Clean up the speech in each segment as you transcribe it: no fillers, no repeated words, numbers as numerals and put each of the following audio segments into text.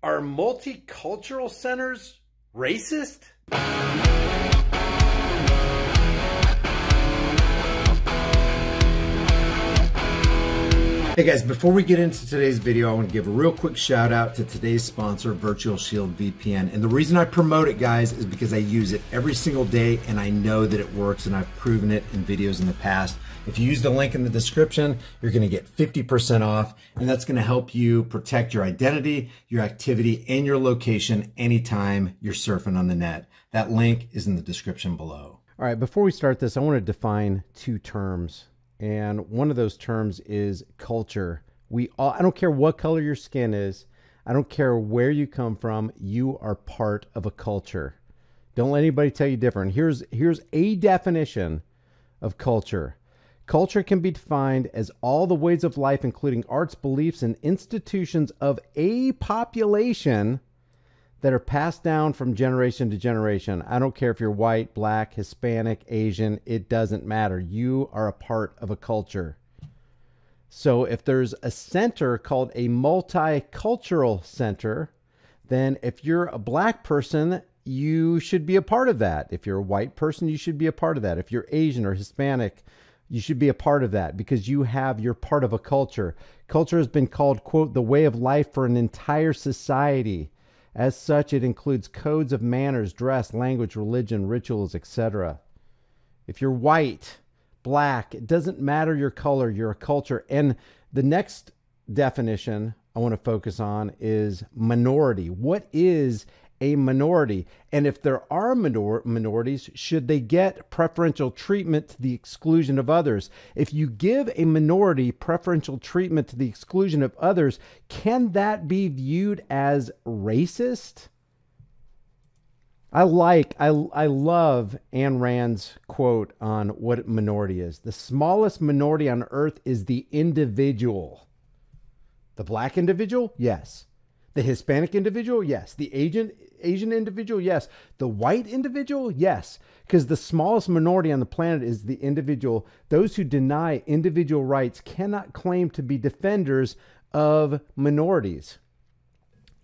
Are multicultural centers racist? Hey guys, before we get into today's video, I want to give a real quick shout out to today's sponsor, Virtual Shield VPN. And the reason I promote it, guys, is because I use it every single day and I know that it works, and I've proven it in videos in the past. If you use the link in the description, you're going to get 50% off, and that's going to help you protect your identity, your activity, and your location anytime you're surfing on the net. That link is in the description below. All right, before we start this, I want to define two terms. And one of those terms is culture. I don't care what color your skin is. I don't care where you come from. You are part of a culture. Don't let anybody tell you different. Here's a definition of culture. Culture can be defined as all the ways of life, including arts, beliefs, and institutions of a population that are passed down from generation to generation. I don't care if you're white, black, Hispanic, Asian, it doesn't matter. You are a part of a culture. So if there's a center called a multicultural center, then if you're a black person, you should be a part of that. If you're a white person, you should be a part of that. If you're Asian or Hispanic, you should be a part of that because you're part of a culture. Culture has been called, quote, the way of life for an entire society. As such, it includes codes of manners, dress, language, religion, rituals, etc. If you're white, black, it doesn't matter your color, you're a culture. And the next definition I want to focus on is minority. What is a minority? And if there are minorities, should they get preferential treatment to the exclusion of others? If you give a minority preferential treatment to the exclusion of others, can that be viewed as racist? I love Ayn Rand's quote on what a minority is. The smallest minority on earth is the individual. The black individual? Yes. The Hispanic individual? Yes. The Asian individual? Yes. The white individual? Yes. Because the smallest minority on the planet is the individual. Those who deny individual rights cannot claim to be defenders of minorities.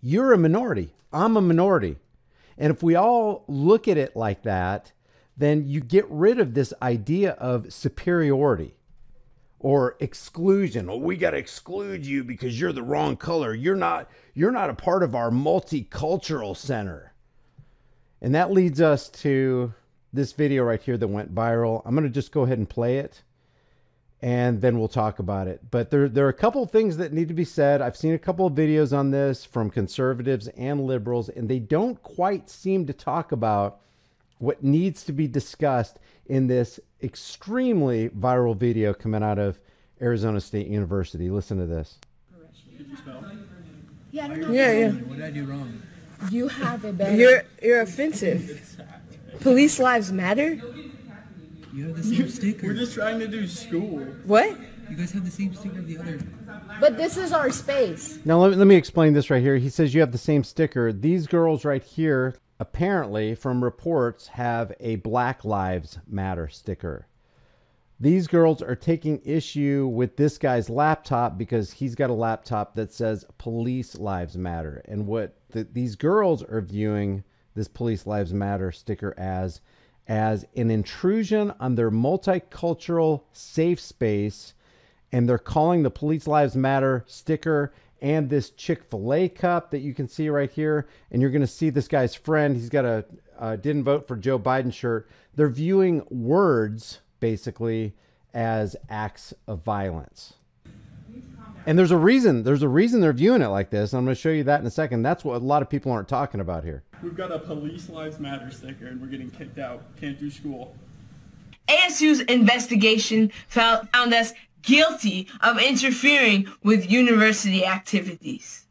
You're a minority. I'm a minority. And if we all look at it like that, then you get rid of this idea of superiority or exclusion. Oh, we got to exclude you because you're the wrong color. You're not a part of our multicultural center. And that leads us to this video right here that went viral. I'm going to just go ahead and play it and then we'll talk about it. But there are a couple of things that need to be said. I've seen a couple of videos on this from conservatives and liberals, and they don't quite seem to talk about what needs to be discussed in this extremely viral video coming out of Arizona State University. Listen to this. Did you spell? Yeah, I don't know. Yeah. What did I do wrong? You have it better. You're offensive. Police lives matter? You have the same sticker. We're just trying to do school. What? You guys have the same sticker of the other. But this is our space. Now let me explain this right here. He says you have the same sticker. These girls right here, apparently from reports, have a Black Lives Matter sticker. These girls are taking issue with this guy's laptop because he's got a laptop that says Police Lives Matter. And what these girls are viewing this Police Lives Matter sticker as an intrusion on their multicultural safe space. And they're calling the Police Lives Matter sticker and this Chick-fil-A cup that you can see right here. And you're going to see this guy's friend. He's got a didn't vote for Joe Biden shirt. They're viewing words basically as acts of violence. And there's a reason they're viewing it like this. I'm going to show you that in a second. That's what a lot of people aren't talking about here. We've got a Police Lives Matter sticker and we're getting kicked out. Can't do school. ASU's investigation found us guilty of interfering with university activities.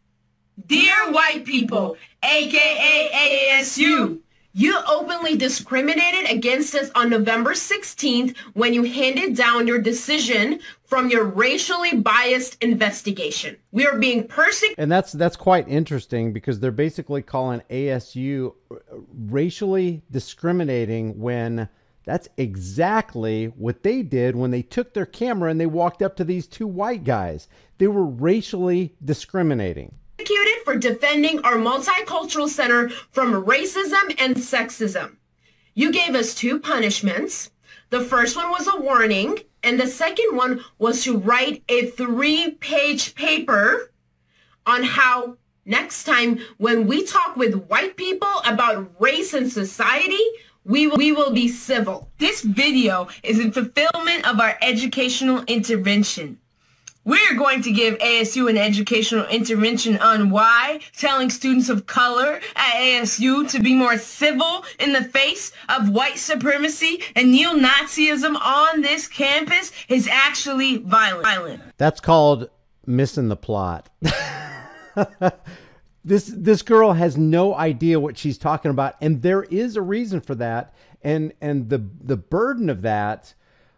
Dear white people, aka ASU, you openly discriminated against us on November 16th when you handed down your decision from your racially biased investigation. We are being persecuted. And that's quite interesting because they're basically calling ASU racially discriminating when that's exactly what they did when they took their camera and they walked up to these two white guys. They were racially discriminating. for defending our multicultural center from racism and sexism. You gave us 2 punishments. The first one was a warning, and the second one was to write a 3-page paper on how next time when we talk with white people about race and society, we will be civil. This video is in fulfillment of our educational intervention. We're going to give ASU an educational intervention on why telling students of color at ASU to be more civil in the face of white supremacy and neo-Nazism on this campus is actually violent. That's called missing the plot. This girl has no idea what she's talking about, and there is a reason for that, and the burden of that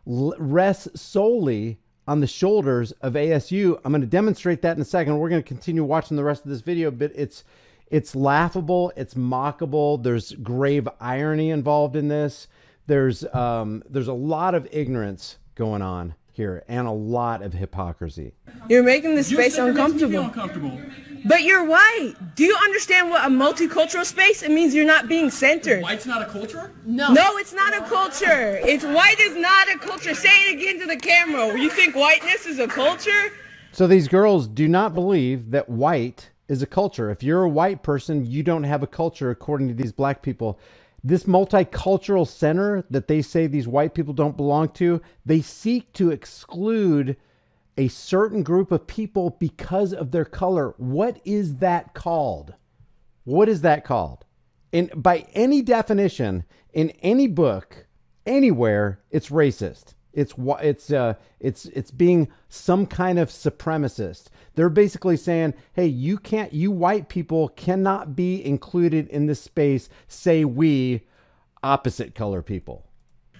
rests solely on the shoulders of ASU. I'm going to demonstrate that in a second. We're going to continue watching the rest of this video, but it's laughable, it's mockable. There's grave irony involved in this. There's a lot of ignorance going on here and a lot of hypocrisy. You're making this space uncomfortable. But you're white. Do you understand what a multicultural space? It means you're not being centered. White's not a culture? No. No, it's not a culture. It's white is not a culture. Say it again to the camera. You think whiteness is a culture? So these girls do not believe that white is a culture. If you're a white person, you don't have a culture according to these black people. This multicultural center that they say these white people don't belong to, they seek to exclude a certain group of people because of their color. What is that called? What is that called? And by any definition, in any book, anywhere, it's racist. It's being some kind of supremacist. They're basically saying, hey, you white people cannot be included in this space, say we opposite color people.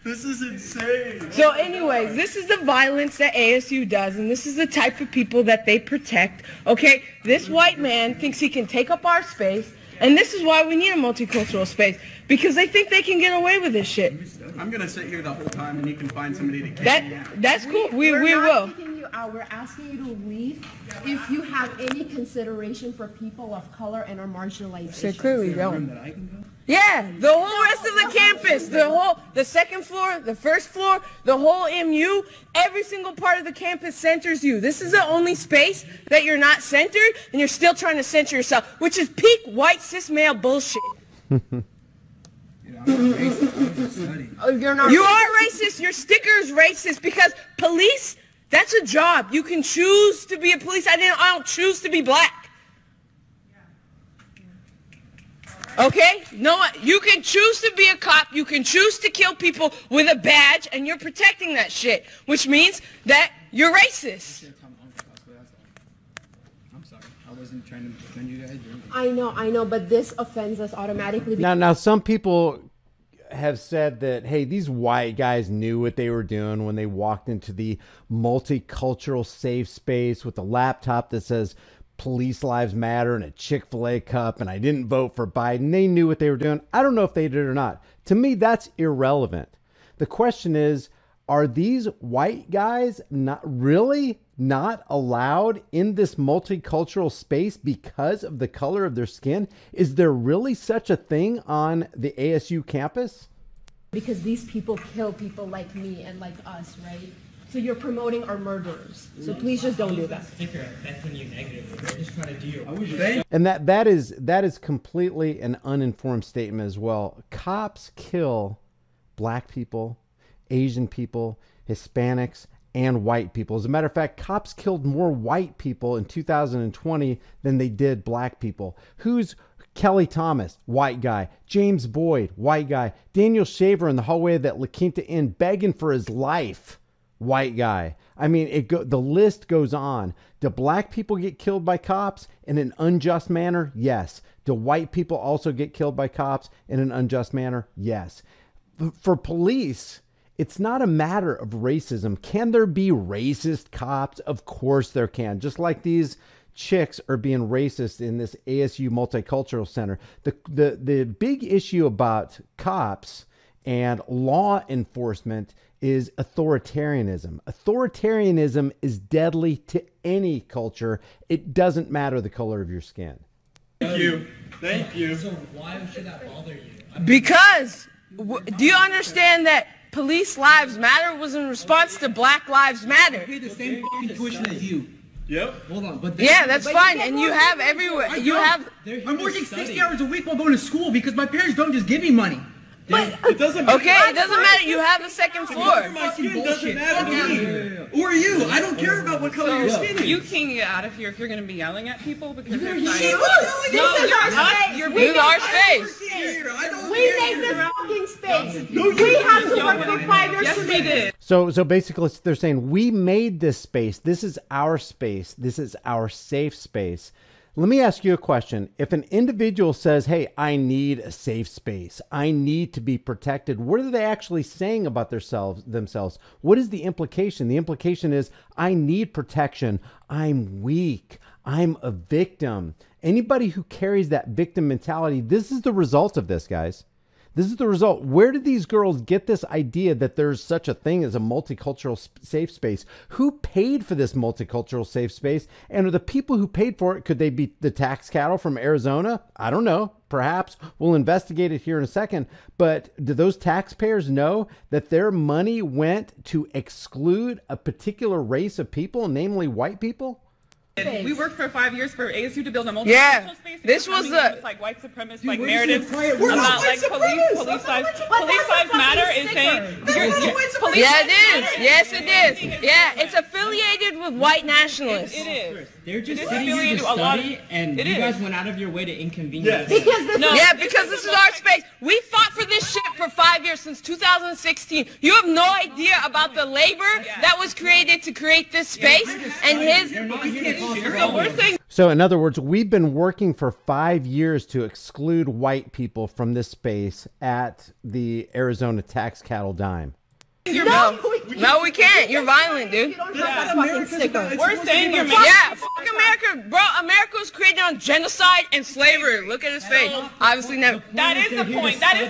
This is insane. So anyways, this is the violence that ASU does, and this is the type of people that they protect. Okay, this white man thinks he can take up our space, and this is why we need a multicultural space, because they think they can get away with this shit. I'm gonna sit here the whole time, and you can find somebody to kick me out. That's cool. We We're will. not kicking you out. We're asking you to leave if you have any consideration for people of color and our marginalization. So clearly don't. That I can go? Yeah, the whole rest of the campus, the second floor, the first floor, the whole MU, every single part of the campus centers you. This is the only space that you're not centered, and you're still trying to center yourself, which is peak white cis male bullshit. I'm not racist. I'm just studying. Oh, you're not. You are racist. Your sticker is racist because police, that's a job. You can choose to be a police. I don't choose to be black. Okay? No, you can choose to be a cop. You can choose to kill people with a badge, and you're protecting that shit, which means that you're racist. I'm sorry. I wasn't trying to defend you guys. I know, but this offends us automatically. Now, some people have said that, hey, these white guys knew what they were doing when they walked into the multicultural safe space with a laptop that says Police Lives Matter and a Chick-fil-A cup, and I didn't vote for Biden. They knew what they were doing. I don't know if they did or not. To me, that's irrelevant. The question is, are these white guys not allowed in this multicultural space because of the color of their skin? Is there really such a thing on the ASU campus? Because these people kill people like me and like us, right? So you're promoting our murderers. So please just don't do that. Sticker affecting you negatively. They're just trying to do your And that is completely an uninformed statement as well. Cops kill black people, Asian people, Hispanics, and white people. As a matter of fact, cops killed more white people in 2020 than they did black people. Who's Kelly Thomas, white guy. James Boyd, white guy. Daniel Shaver in the hallway of that La Quinta Inn begging for his life, white guy. I mean, the list goes on. Do black people get killed by cops in an unjust manner? Yes. Do white people also get killed by cops in an unjust manner? Yes. For police, it's not a matter of racism. Can there be racist cops? Of course there can. Just like these chicks are being racist in this ASU Multicultural Center. The big issue about cops and law enforcement is authoritarianism. Authoritarianism is deadly to any culture. It doesn't matter the color of your skin. Thank you. Thank you. So why should that bother you? Because, do you understand that police lives matter was in response to Black Lives Matter? I pay the same fucking tuition as you. Yep. Hold on, but Yeah, that's fine, and you have everywhere. You have. I'm working 60 hours a week while going to school because my parents don't just give me money. It doesn't matter. Okay, it doesn't matter. You have the second floor. My skin doesn't matter to me. Who are you? I don't care about what color your skin is. You can get out of here if you're going to be yelling at people because they're This trying is our space. This is our space. We make this fucking space. We have to work for 5 years Yes, to we make did. So basically they're saying we made this space. This is our space. This is our safe space. Let me ask you a question. If an individual says, hey, I need a safe space, I need to be protected, what are they actually saying about themselves? What is the implication? The implication is, I need protection. I'm weak. I'm a victim. Anybody who carries that victim mentality, this is the result of this, guys. This is the result. Where did these girls get this idea that there's such a thing as a multicultural safe space? Who paid for this multicultural safe space? And are the people who paid for it, could they be the tax cattle from Arizona? I don't know. Perhaps. We'll investigate it here in a second. But do those taxpayers know that their money went to exclude a particular race of people, namely white people? We worked for 5 years for ASU to build a multicultural Yeah, space. this was the- like white supremacist Dude, narratives we're not about like police lives matter is saying police Yeah, it is. Yes, it is. Yeah, it's affiliated with white nationalists. It is. They're just It is sitting here to affiliated to a lot of- study, and it you is. guys went out of your way to inconvenience. Yes. Because this is Yeah, because this is our space. We fought for this shit for 5 years, since 2016. You have no idea about the labor that was created to create this space and his. So we're saying So in other words, we've been working for 5 years to exclude white people from this space at the Arizona tax cattle dime. No, we can't. You're violent, dude. You don't have that fucking sticker. we're saying you're Yeah, fuck America, bro. America was created on genocide and slavery. Look at his face. Obviously never. That is the point. That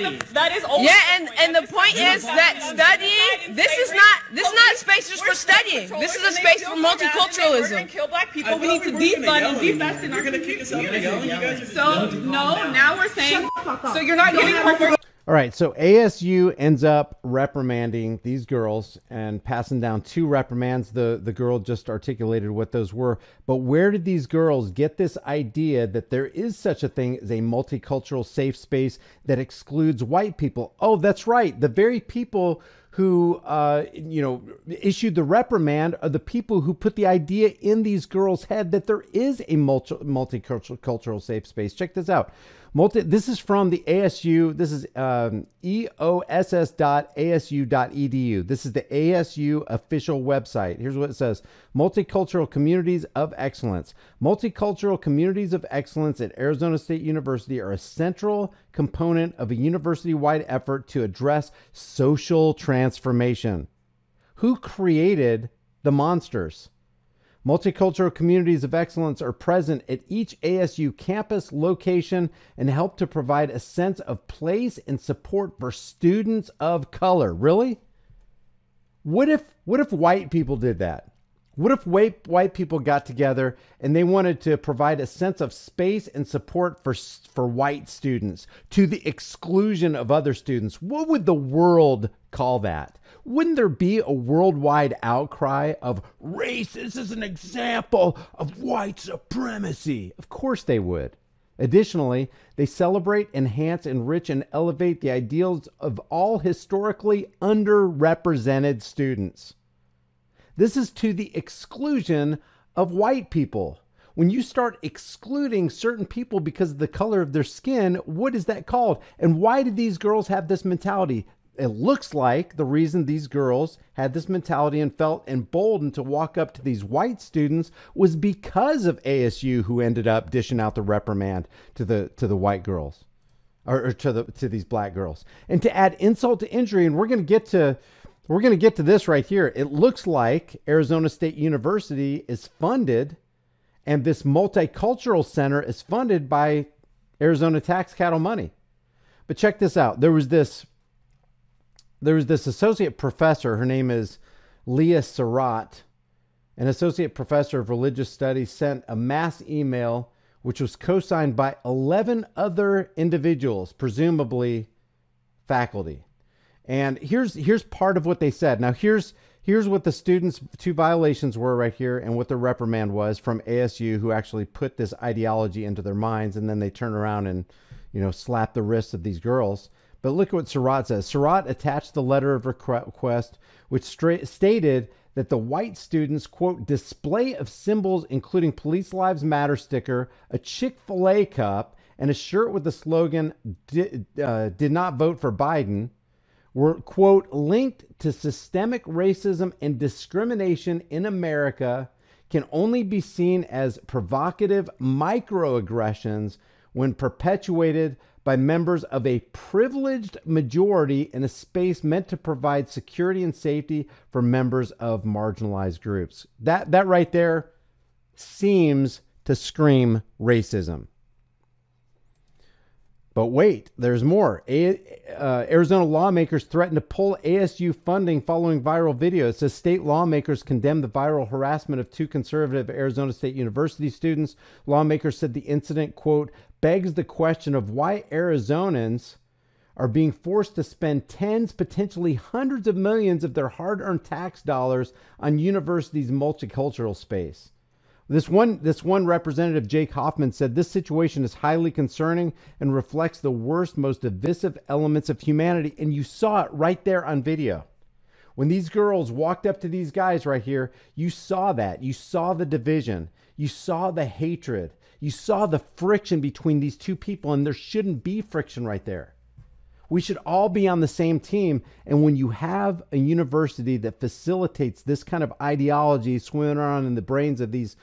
is ultimately Yeah, and the point is that studying. This is not a space just for studying. This is a space for We're gonna multiculturalism. kill black people. We need to defund and divest in our You're gonna kick us out. You're community. yelling. You guys are So no, now we're saying. So you're not getting homework. All right, so ASU ends up reprimanding these girls and passing down 2 reprimands. The girl just articulated what those were. But where did these girls get this idea that there is such a thing as a multicultural safe space that excludes white people? Oh, that's right. The very people who, issued the reprimand are the people who put the idea in these girls' head that there is a multicultural safe space. Check this out. This is from the ASU. This is eoss.asu.edu. This is the ASU official website. Here's what it says. Multicultural Communities of Excellence. Multicultural Communities of Excellence at Arizona State University are a central component of a university-wide effort to address social transformation. Who created the monsters? Multicultural Communities of Excellence are present at each ASU campus location and help to provide a sense of place and support for students of color. Really? What if white people did that? What if white people got together and they wanted to provide a sense of space and support for white students to the exclusion of other students? What would the world call that? Wouldn't there be a worldwide outcry of race? This is an example of white supremacy. Of course they would. Additionally, they celebrate, enhance, enrich, and elevate the ideals of all historically underrepresented students. This is to the exclusion of white people. When you start excluding certain people because of the color of their skin, what is that called? And why did these girls have this mentality? It looks like the reason these girls had this mentality and felt emboldened to walk up to these white students was because of ASU, who ended up dishing out the reprimand to the white girls, or to these black girls. And to add insult to injury, and we're going to get to this right here. It looks like Arizona State University is funded, and this multicultural center is funded by Arizona tax cattle money. But check this out. There was this associate professor. Her name is Leah Surratt, an associate professor of religious studies, sent a mass email which was co-signed by 11 other individuals, presumably faculty. And here's part of what they said. Now here's what the students' 2 violations were right here, and what the reprimand was from ASU, who actually put this ideology into their minds, and then they turn around and, you know, slap the wrists of these girls. But look at what Surratt says. Surratt attached the letter of request, which stated that the white students, quote, display of symbols including Police Lives Matter sticker, a Chick-fil-A cup, and a shirt with the slogan, did not vote for Biden, were, quote, linked to systemic racism and discrimination in America, can only be seen as provocative microaggressions when perpetuated by members of a privileged majority in a space meant to provide security and safety for members of marginalized groups. That right there seems to scream racism. But wait, there's more. Arizona lawmakers threatened to pull ASU funding following viral video. It says state lawmakers condemned the viral harassment of 2 conservative Arizona State University students. Lawmakers said the incident, quote, begs the question of why Arizonans are being forced to spend tens, potentially hundreds of millions of their hard-earned tax dollars on universities' multicultural space. This one representative, Jake Hoffman, said this situation is highly concerning and reflects the worst, most divisive elements of humanity. And you saw it right there on video. When these girls walked up to these guys right here, you saw that. You saw the division. You saw the hatred. You saw the friction between these 2 people, and there shouldn't be friction right there. We should all be on the same team. And when you have a university that facilitates this kind of ideology swimming around in the brains of these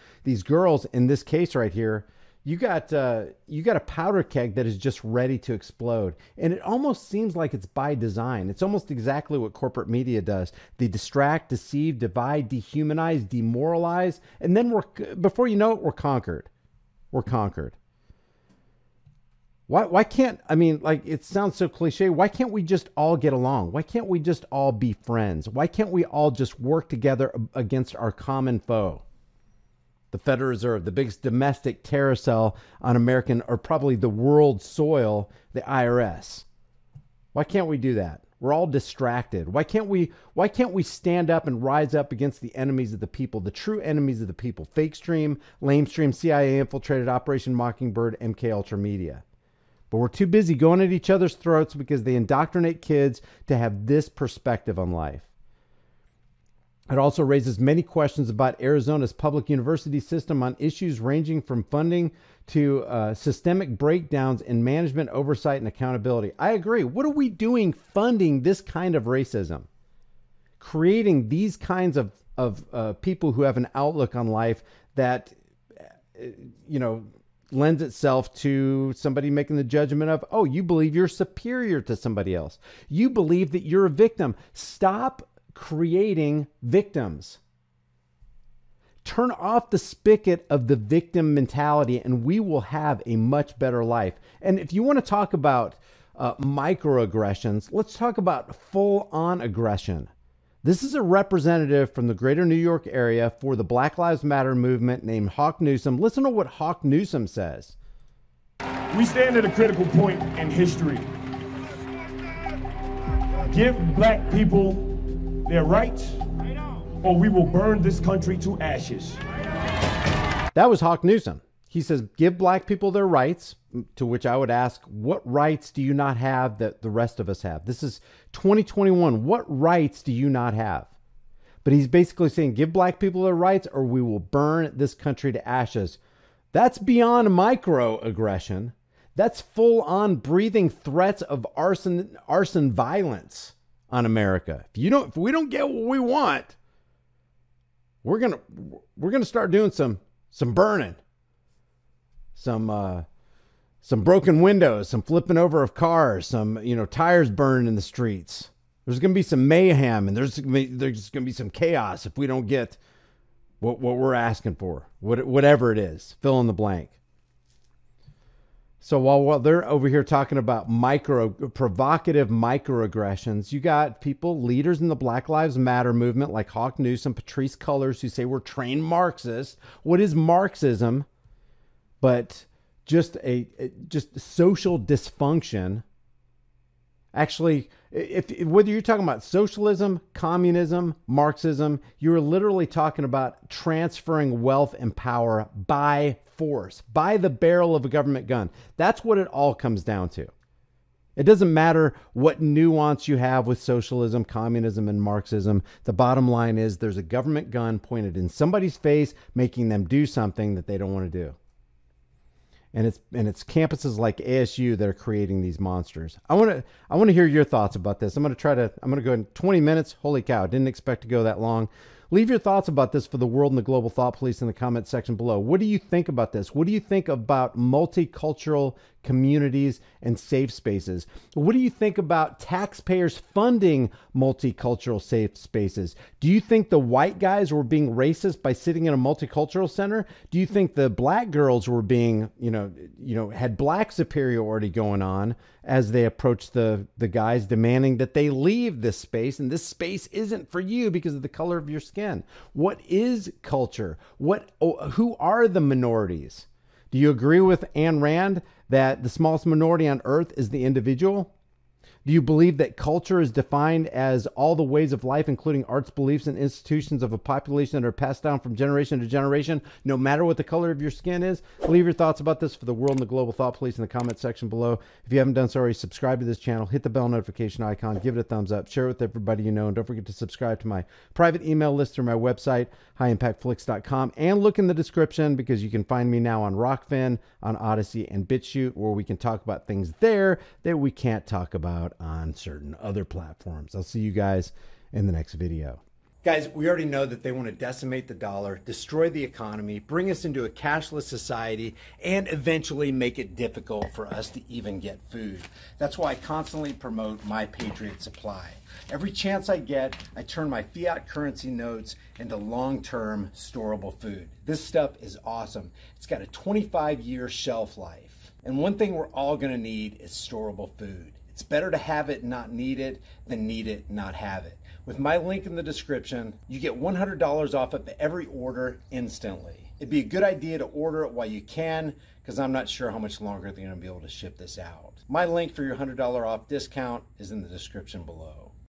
girls, in this case right here, you got a powder keg that is just ready to explode. And it almost seems like it's by design. It's almost exactly what corporate media does. They distract, deceive, divide, dehumanize, demoralize, and then before you know it, we're conquered. We're conquered. Why can't, I mean, like, it sounds so cliche. Why can't we just all get along? Why can't we just all be friends? Why can't we all just work together against our common foe? The Federal Reserve, the biggest domestic terror cell on American, or probably the world soil, the IRS. Why can't we do that? We're all distracted. Why can't we stand up and rise up against the enemies of the people, the true enemies of the people? Fake stream, lame stream, CIA infiltrated, Operation Mockingbird, MK Ultra Media. But we're too busy going at each other's throats because they indoctrinate kids to have this perspective on life. It also raises many questions about Arizona's public university system on issues ranging from funding to systemic breakdowns in management, oversight, and accountability. I agree. What are we doing funding this kind of racism? Creating these kinds of people who have an outlook on life that, you know, lends itself to somebody making the judgment of, oh, you believe you're superior to somebody else. You believe that you're a victim. Stop creating victims. Turn off the spigot of the victim mentality and we will have a much better life. And if you want to talk about microaggressions, let's talk about full-on aggression. This is a representative from the greater New York area for the Black Lives Matter movement named Hawk Newsome. Listen to what Hawk Newsome says. We stand at a critical point in history. Give black people their rights, or we will burn this country to ashes. That was Hawk Newsome. He says, give black people their rights, to which I would ask, what rights do you not have that the rest of us have? This is 2021. What rights do you not have? But he's basically saying, give black people their rights or we will burn this country to ashes. That's beyond microaggression. That's full on breathing threats of arson violence on America. If we don't get what we want, we're gonna start doing some burning. Some broken windows, some flipping over of cars, some, you know, tires burning in the streets. There's going to be some mayhem and there's going to be some chaos if we don't get what we're asking for, whatever it is, fill in the blank. So while they're over here talking about provocative microaggressions, you got people, leaders in the Black Lives Matter movement like Hawk Newsome, Patrice Cullors, who say we're trained Marxists. What is Marxism? But just social dysfunction. Actually, whether you're talking about socialism, communism, Marxism, you're literally talking about transferring wealth and power by force, by the barrel of a government gun. That's what it all comes down to. It doesn't matter what nuance you have with socialism, communism, and Marxism. The bottom line is there's a government gun pointed in somebody's face, making them do something that they don't want to do. And it's campuses like ASU that are creating these monsters. I want to hear your thoughts about this. I'm going to go in 20 minutes. Holy cow, didn't expect to go that long. Leave your thoughts about this for the world and the global thought police in the comment section below. What do you think about this? What do you think about multicultural communities and safe spaces? What do you think about taxpayers funding multicultural safe spaces? Do you think the white guys were being racist by sitting in a multicultural center? Do you think the black girls were being, had black superiority going on as they approached the guys demanding that they leave this space, and this space isn't for you because of the color of your skin? What is culture? Who are the minorities? Do you agree with Ayn Rand that the smallest minority on earth is the individual? Do you believe that culture is defined as all the ways of life, including arts, beliefs, and institutions of a population that are passed down from generation to generation, no matter what the color of your skin is? Leave your thoughts about this for the world and the global thought police in the comment section below. If you haven't done so already, subscribe to this channel, hit the bell notification icon, give it a thumbs up, share it with everybody you know, and don't forget to subscribe to my private email list through my website, highimpactflix.com, and look in the description because you can find me now on Rockfin, on Odyssey, and BitChute, where we can talk about things there that we can't talk about on certain other platforms. I'll see you guys in the next video. Guys, we already know that they want to decimate the dollar, destroy the economy, bring us into a cashless society, and eventually make it difficult for us to even get food. That's why I constantly promote My Patriot Supply. Every chance I get, I turn my fiat currency notes into long-term storable food. This stuff is awesome. It's got a 25-year shelf life. And one thing we're all going to need is storable food. It's better to have it, not need it, than need it, not have it. With my link in the description, you get $100 off of every order instantly. It'd be a good idea to order it while you can, because I'm not sure how much longer they're going to be able to ship this out. My link for your $100 off discount is in the description below.